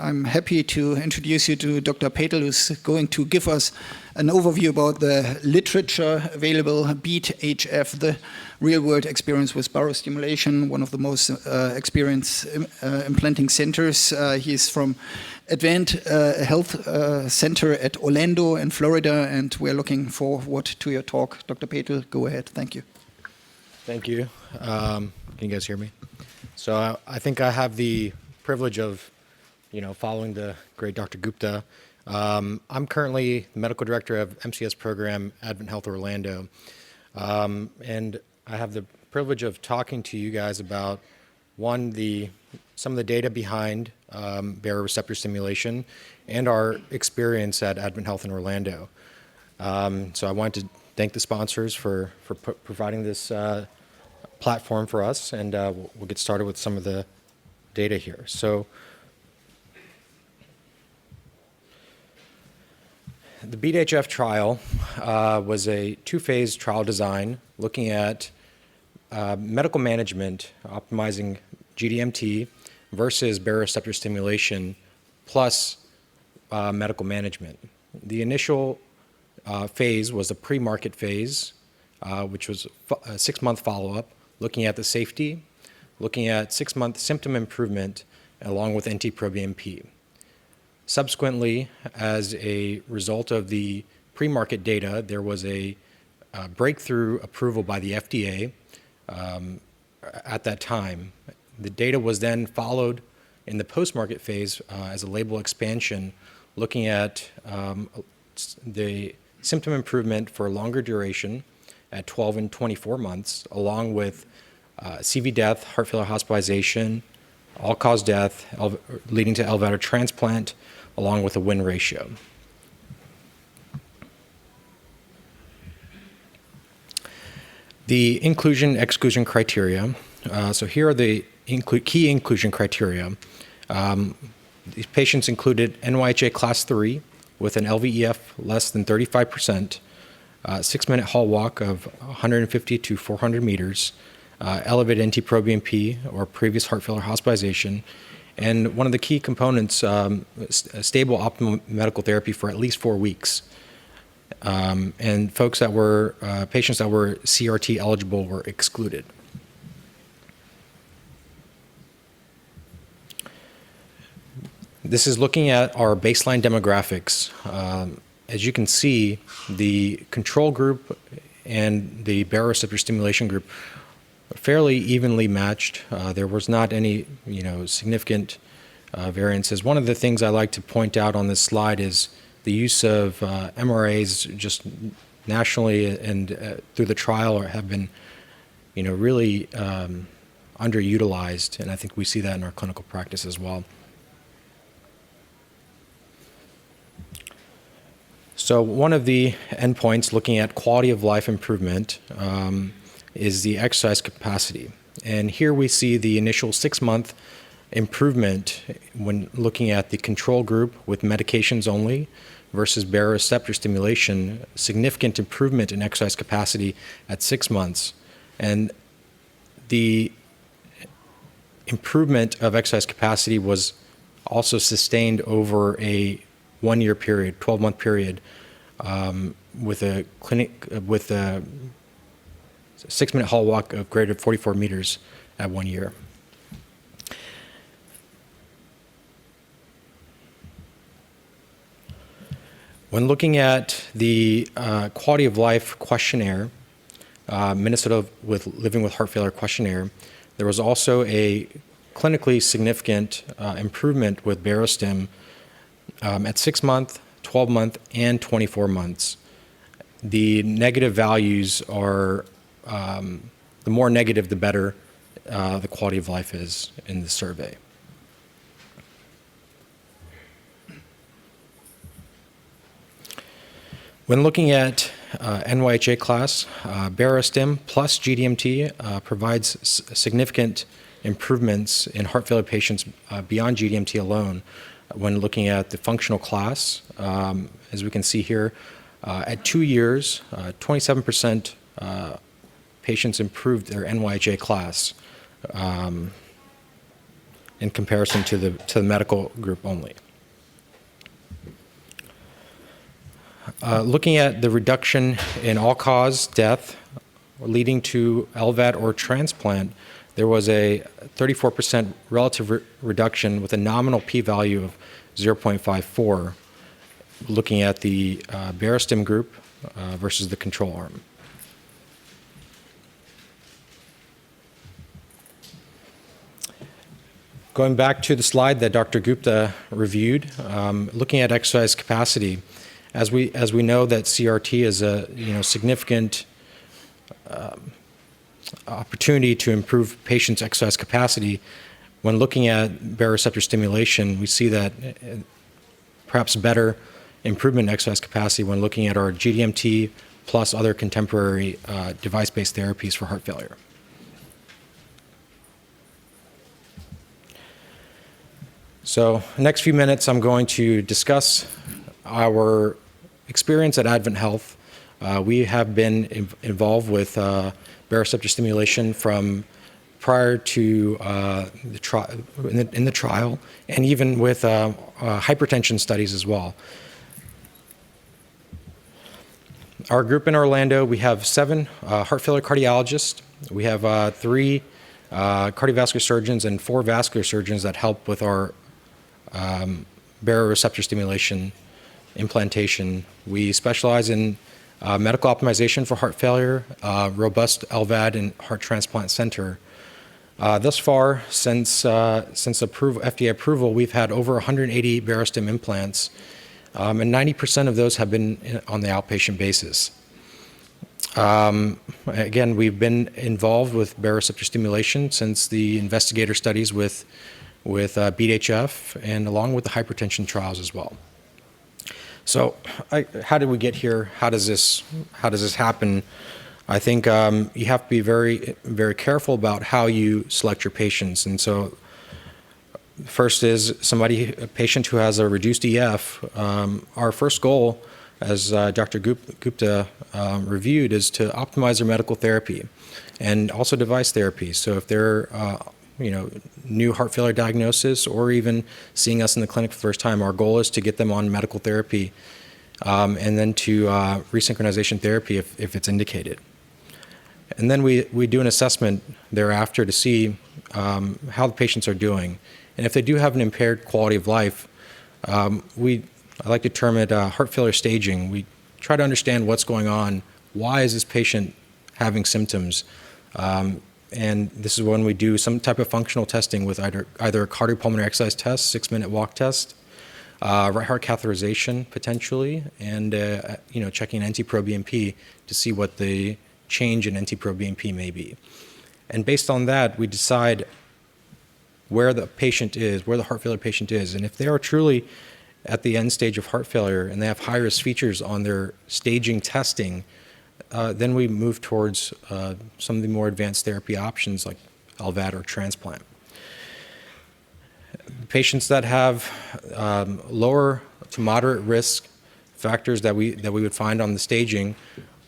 I'm happy to introduce you to Dr. Patel, who's going to give us an overview about the literature available, BeAT-HF, the real-world experience with barostimulation, one of the most experienced implanting centers. He's from Advent Health Center at Orlando in Florida, and we're looking forward to your talk. Dr. Patel, go ahead. Thank you. Thank you. Can you guys hear me? So I think I have the privilege of, following the great Dr. Gupta. I'm currently the medical director of MCS program, Advent Health Orlando. And I have the privilege of talking to you guys about, one, some of the data behind baroreceptor stimulation and our experience at Advent Health in Orlando. So I wanted to thank the sponsors for providing this platform for us, and we'll get started with some of the data here. So the BeAT-HF trial was a two-phase trial design looking at medical management, optimizing GDMT versus baroreceptor stimulation plus medical management. The initial phase was a pre-market phase, which was a 6-month follow-up, looking at the safety, looking at 6-month symptom improvement, along with NT-proBNP. Subsequently, as a result of the pre-market data, there was a breakthrough approval by the FDA at that time. The data was then followed in the post-market phase as a label expansion, looking at the symptom improvement for longer duration at 12 and 24 months, along with CV death, heart failure hospitalization, all-cause death, leading to elevator transplant, along with a win ratio. The inclusion-exclusion criteria. So here are the key inclusion criteria. These patients included NYHA Class 3 with an LVEF less than 35%, 6-minute hall walk of 150 to 400 meters, elevated NT-proBNP or previous heart failure hospitalization, and one of the key components, stable optimal medical therapy for at least 4 weeks. And patients that were CRT eligible were excluded. This is looking at our baseline demographics. As you can see, the control group and the baroreceptor stimulation group are fairly evenly matched. There was not any, significant variances. One of the things I like to point out on this slide is the use of MRAs just nationally and through the trial have been, really underutilized, and I think we see that in our clinical practice as well. So one of the endpoints looking at quality of life improvement is the exercise capacity. And here we see the initial 6-month improvement when looking at the control group with medications only versus baroreceptor stimulation, significant improvement in exercise capacity at 6 months. And the improvement of exercise capacity was also sustained over a 1-year period, 12-month period, with a 6-minute hall walk of greater than 44 meters at 1 year. When looking at the quality of life questionnaire, Minnesota Living with Heart Failure questionnaire, there was also a clinically significant improvement with Barostim at 6-month, 12-month, and 24 months. The negative values are, the more negative, the better the quality of life is in the survey. When looking at NYHA class, Barostim plus GDMT provides significant improvements in heart failure patients beyond GDMT alone when looking at the functional class. As we can see here, at 2 years, 27% patients improved their NYHA class in comparison to the medical group only. Looking at the reduction in all-cause death leading to LVAD or transplant, there was a 34% relative reduction with a nominal p-value of 0.54, looking at the Barostim group versus the control arm. Going back to the slide that Dr. Gupta reviewed, looking at exercise capacity, as we know that CRT is a significant opportunity to improve patients' exercise capacity. When looking at baroreceptor stimulation, we see that perhaps better improvement in exercise capacity when looking at our GDMT plus other contemporary device-based therapies for heart failure. So next few minutes, I'm going to discuss our experience at Advent Health. We have been involved with baroreceptor stimulation from prior to in the trial, and even with hypertension studies as well. Our group in Orlando, we have 7 heart failure cardiologists. We have 3 cardiovascular surgeons and 4 vascular surgeons that help with our baroreceptor stimulation implantation. We specialize in medical optimization for heart failure, robust LVAD and heart transplant center. Thus far, since FDA approval, we've had over 180 Barostim implants, and 90% of those have been on the outpatient basis. Again, we've been involved with baroreceptor stimulation since the investigator studies with BeAT-HF and along with the hypertension trials as well. So how did we get here? How does this happen? I think you have to be very, very careful about how you select your patients. And so first is a patient who has a reduced EF. Our first goal, as Dr. Gupta reviewed, is to optimize their medical therapy and also device therapy. So if they're new heart failure diagnosis or even seeing us in the clinic for the first time, our goal is to get them on medical therapy and then to resynchronization therapy if it's indicated. And then we do an assessment thereafter to see how the patients are doing. And if they do have an impaired quality of life, I like to term it heart failure staging. We try to understand what's going on. Why is this patient having symptoms? And this is when we do some type of functional testing with either a cardiopulmonary exercise test, 6-minute walk test, right heart catheterization potentially, and checking NT-proBNP to see what the change in NT-proBNP may be. And based on that, we decide where the patient is, where the heart failure patient is. And if they are truly at the end stage of heart failure and they have high-risk features on their staging testing, then we move towards some of the more advanced therapy options like LVAD or transplant. Patients that have lower to moderate risk factors that we would find on the staging,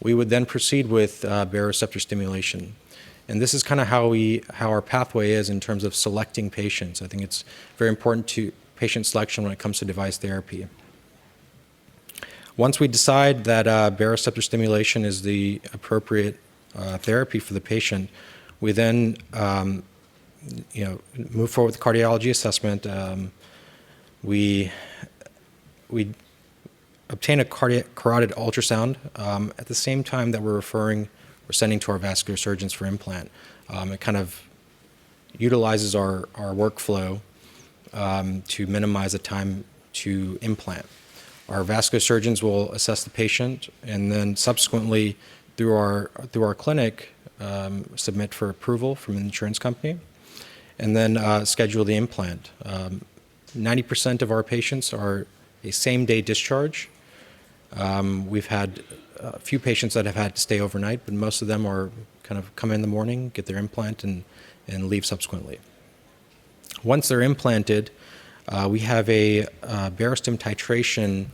we would then proceed with baroreceptor stimulation. And this is kind of how our pathway is in terms of selecting patients. I think it's very important to patient selection when it comes to device therapy. Once we decide that baroreceptor stimulation is the appropriate therapy for the patient, we then move forward with cardiology assessment. We obtain a carotid ultrasound at the same time that we're sending to our vascular surgeons for implant. It kind of utilizes our workflow to minimize the time to implant. Our vascular surgeons will assess the patient and then subsequently through our clinic submit for approval from an insurance company and then schedule the implant. 90% of our patients are a same-day discharge. We've had a few patients that have had to stay overnight, but most of them are kind of come in the morning, get their implant, and leave subsequently. Once they're implanted, we have a Barostim titration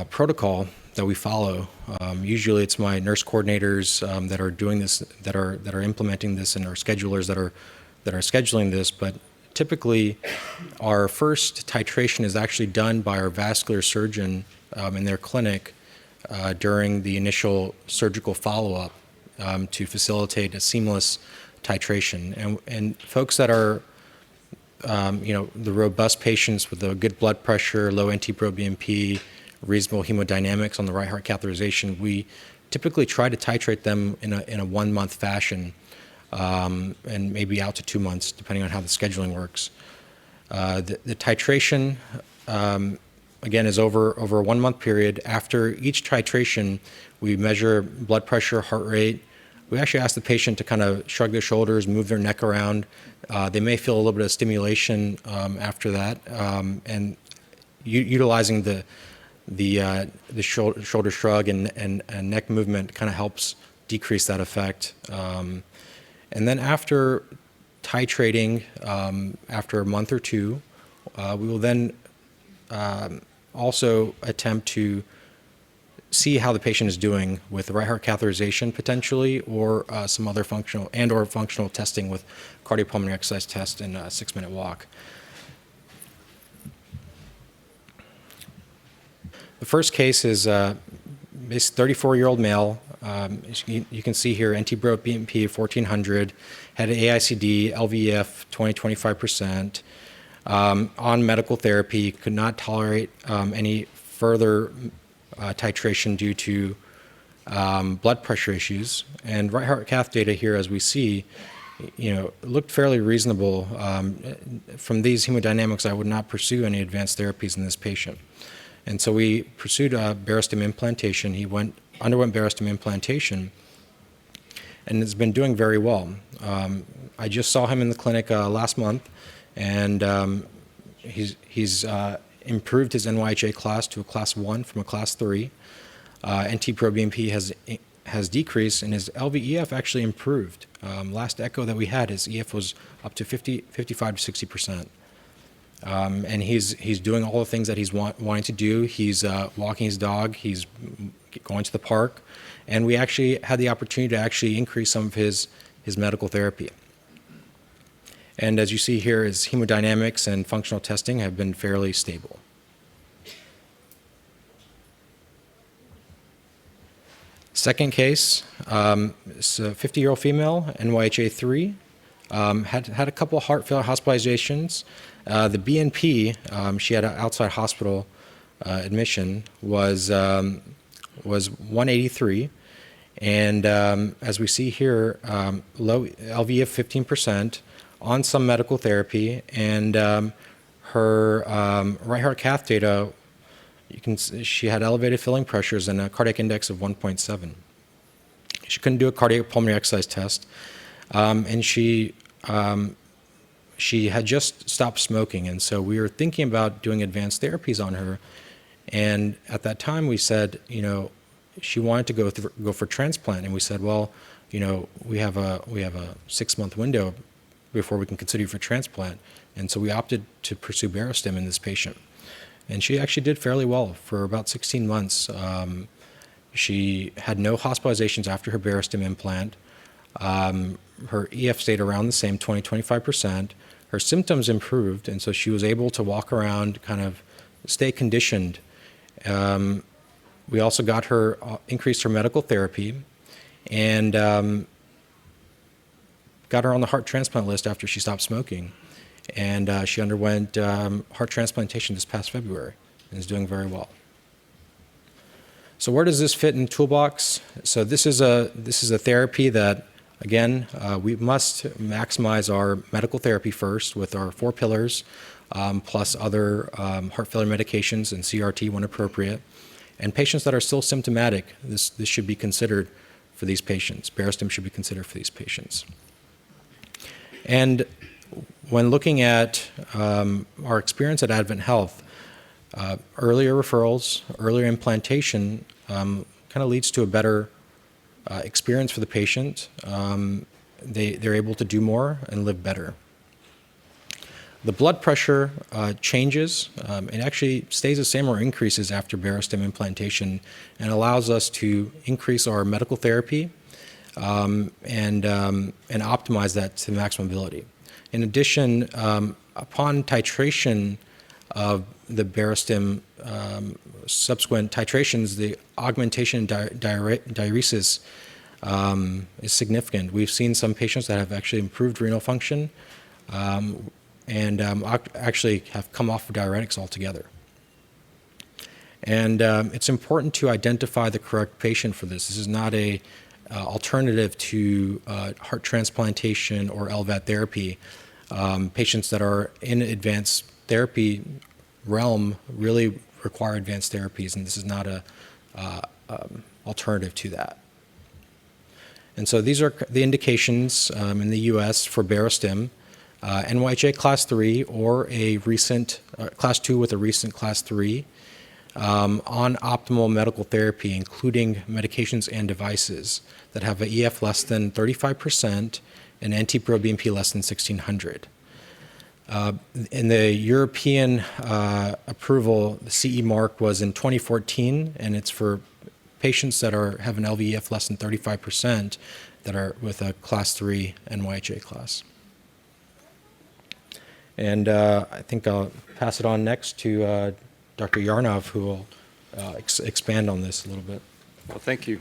protocol that we follow. Usually it's my nurse coordinators that are doing this, that are implementing this, and our schedulers that are scheduling this, but typically our first titration is actually done by our vascular surgeon in their clinic during the initial surgical follow-up to facilitate a seamless titration. And folks that are, the robust patients with a good blood pressure, low NT-proBNP, reasonable hemodynamics on the right heart catheterization, we typically try to titrate them in a 1 month fashion, and maybe out to 2 months, depending on how the scheduling works. The titration, again, is over a 1 month period. After each titration, we measure blood pressure, heart rate. We actually ask the patient to kind of shrug their shoulders, move their neck around. They may feel a little bit of stimulation after that, and utilizing the shoulder shrug and neck movement kind of helps decrease that effect. And then after titrating, after a month or two, we will then also attempt to see how the patient is doing with right heart catheterization potentially, or some other functional testing with cardiopulmonary exercise test and a 6-minute walk. The first case is a 34-year-old male. You can see here NT-proBNP 1400, had an AICD, LVEF 20-25%, on medical therapy, could not tolerate any further titration due to blood pressure issues. And right heart cath data here, as we see, looked fairly reasonable. From these hemodynamics, I would not pursue any advanced therapies in this patient. And so we pursued Barostim implantation. He underwent Barostim implantation and has been doing very well. I just saw him in the clinic last month, and he's improved his NYHA class to a class 1 from a class 3. NT-proBNP has decreased, and his LVEF actually improved. Last echo that we had, his EF was up to 55 to 60%. And he's doing all the things that he's wanting to do. He's walking his dog, he's going to the park, and we actually had the opportunity to actually increase some of his medical therapy. And as you see here, his hemodynamics and functional testing have been fairly stable. Second case, it's a 50-year-old female, NYHA 3, had a couple of heart failure hospitalizations. The BNP, she had an outside hospital admission, was 183, and as we see here, low LV of 15%, on some medical therapy, and her right heart cath data, she had elevated filling pressures and a cardiac index of 1.7. She couldn't do a cardiopulmonary exercise test, and she had just stopped smoking, and so we were thinking about doing advanced therapies on her. And at that time, we said, she wanted to go for transplant, and we said, well, we have a 6-month window before we can consider you for transplant, and so we opted to pursue Barostim in this patient. And she actually did fairly well for about 16 months. She had no hospitalizations after her Barostim implant. Her EF stayed around the same, 20-25%. Her symptoms improved, and so she was able to walk around, kind of stay conditioned. We also got her, increased her medical therapy, and got her on the heart transplant list after she stopped smoking. And she underwent heart transplantation this past February and is doing very well. So where does this fit in the toolbox? So this is a therapy that, again, we must maximize our medical therapy first with our 4 pillars, plus other heart failure medications and CRT when appropriate. And patients that are still symptomatic, this should be considered for these patients. Barostim should be considered for these patients. And when looking at our experience at Advent Health, earlier referrals, earlier implantation kind of leads to a better experience for the patient. They're able to do more and live better. The blood pressure changes. It actually stays the same or increases after Barostim implantation, and allows us to increase our medical therapy and optimize that to maximum ability. In addition, upon titration of the Barostim, subsequent titrations, the augmentation in diuresis is significant. We've seen some patients that have actually improved renal function and actually have come off of diuretics altogether. And it's important to identify the correct patient for this. This is not a alternative to heart transplantation or LVAD therapy. Patients that are in advanced therapy realm really require advanced therapies, and this is not a alternative to that. And so these are the indications in the U.S. for Barostim, NYHA class 3 or a recent class 2 with a recent class 3 on optimal medical therapy, including medications and devices that have an EF less than 35% and NT-proBNP less than 1600. In the European approval, the CE mark was in 2014, and it's for patients that have an LVEF less than 35% that are with a class 3 NYHA class. And I think I'll pass it on next to Dr. Yarnov, who will expand on this a little bit. Well, thank you.